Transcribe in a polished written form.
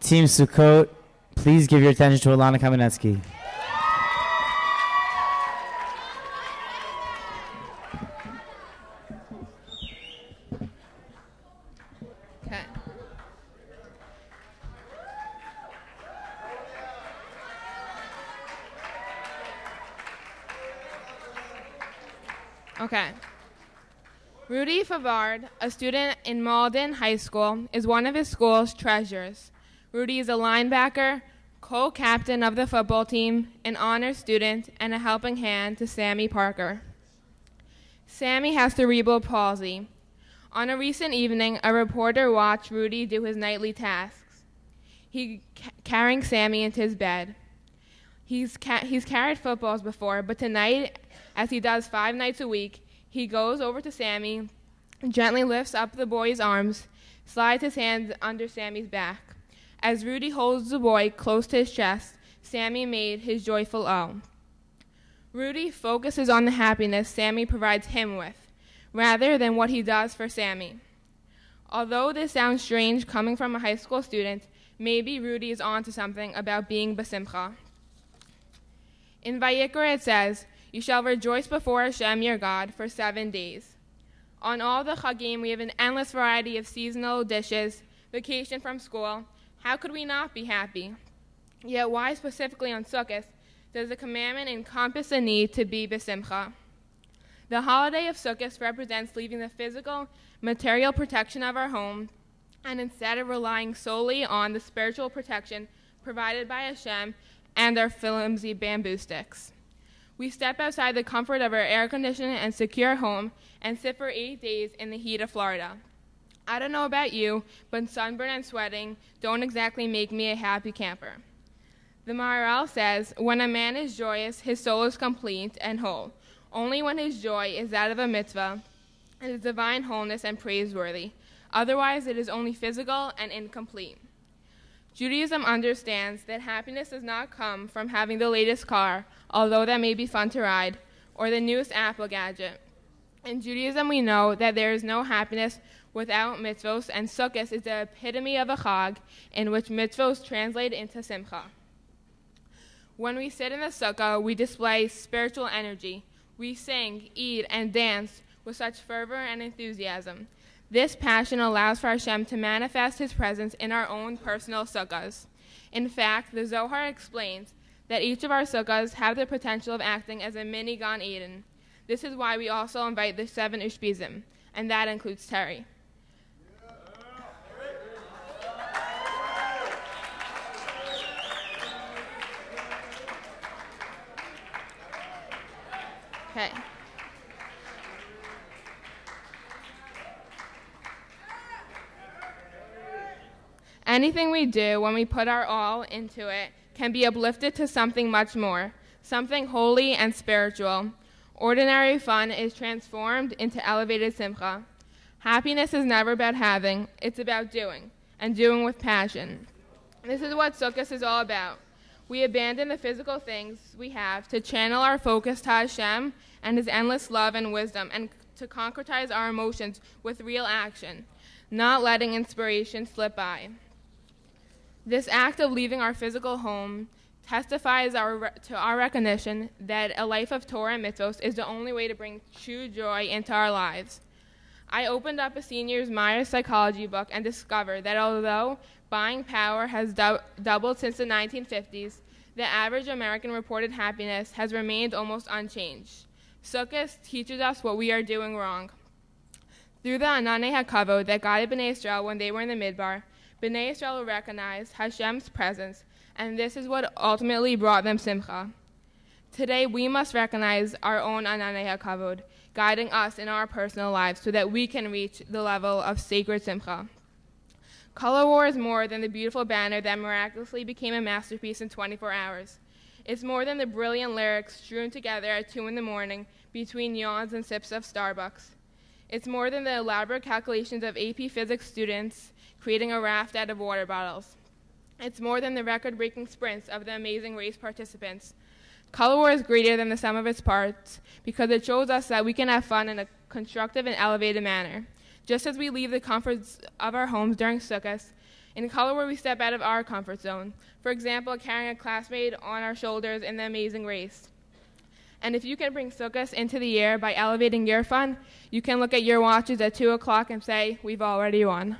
Team Sukkot, please give your attention to Alana Kamenetsky. Okay. Okay. Rudy Favard, a student in Malden High School, is one of his school's treasures. Rudy is a linebacker, co-captain of the football team, an honor student, and a helping hand to Sammy Parker. Sammy has cerebral palsy. On a recent evening, a reporter watched Rudy do his nightly tasks. He carrying Sammy into his bed. He's carried footballs before, but tonight, as he does 5 nights a week, he goes over to Sammy, gently lifts up the boy's arms, slides his hands under Sammy's back. As Rudy holds the boy close to his chest, Sammy made his joyful O. Rudy focuses on the happiness Sammy provides him with, rather than what he does for Sammy. Although this sounds strange coming from a high school student, maybe Rudy is onto something about being besimcha. In Vayikra it says, "You shall rejoice before Hashem your God for 7 days." On all the Chagim, we have an endless variety of seasonal dishes, vacation from school. How could we not be happy? Yet why specifically on Sukkot does the commandment encompass the need to be besimcha? The holiday of Sukkot represents leaving the physical, material protection of our home, and instead of relying solely on the spiritual protection provided by Hashem and our flimsy bamboo sticks. We step outside the comfort of our air-conditioned and secure home and sit for 8 days in the heat of Florida. I don't know about you, but sunburn and sweating don't exactly make me a happy camper. The Maharal says, when a man is joyous, his soul is complete and whole. Only when his joy is that of a mitzvah, it is divine wholeness and praiseworthy. Otherwise, it is only physical and incomplete. Judaism understands that happiness does not come from having the latest car, although that may be fun to ride, or the newest Apple gadget. In Judaism, we know that there is no happiness without mitzvos, and Sukkot is the epitome of a chag in which mitzvos translate into simcha. When we sit in the sukkah, we display spiritual energy. We sing, eat, and dance with such fervor and enthusiasm. This passion allows for Hashem to manifest his presence in our own personal sukkahs. In fact, the Zohar explains that each of our sukkahs have the potential of acting as a mini Gan Eden. This is why we also invite the 7 Ushpizim, and that includes Terry. Okay. Anything we do when we put our all into it can be uplifted to something much more, something holy and spiritual. Ordinary fun is transformed into elevated simcha. Happiness is never about having, it's about doing, and doing with passion. This is what Sukkot is all about. We abandon the physical things we have to channel our focus to Hashem and his endless love and wisdom, and to concretize our emotions with real action, not letting inspiration slip by. This act of leaving our physical home testifies to our recognition that a life of Torah and mitzvos is the only way to bring true joy into our lives. I opened up a senior's Myers psychology book and discovered that although buying power has doubled since the 1950s, the average American reported happiness has remained almost unchanged. Sukkot teaches us what we are doing wrong. Through the Ananei HaKavod that guided Bnei Israel when they were in the Midbar, Bnei Israel recognized Hashem's presence, and this is what ultimately brought them simcha. Today, we must recognize our own Ananei HaKavod, guiding us in our personal lives so that we can reach the level of sacred simcha. Color War is more than the beautiful banner that miraculously became a masterpiece in 24 hours. It's more than the brilliant lyrics strewn together at 2 in the morning between yawns and sips of Starbucks. It's more than the elaborate calculations of AP Physics students creating a raft out of water bottles. It's more than the record-breaking sprints of the Amazing Race participants. Color War is greater than the sum of its parts because it shows us that we can have fun in a constructive and elevated manner. Just as we leave the comforts of our homes during Sukkot In color where we step out of our comfort zone. For example, carrying a classmate on our shoulders in the amazing race. And if you can bring Sukkot into the year by elevating your fun, you can look at your watches at 2 o'clock and say, we've already won.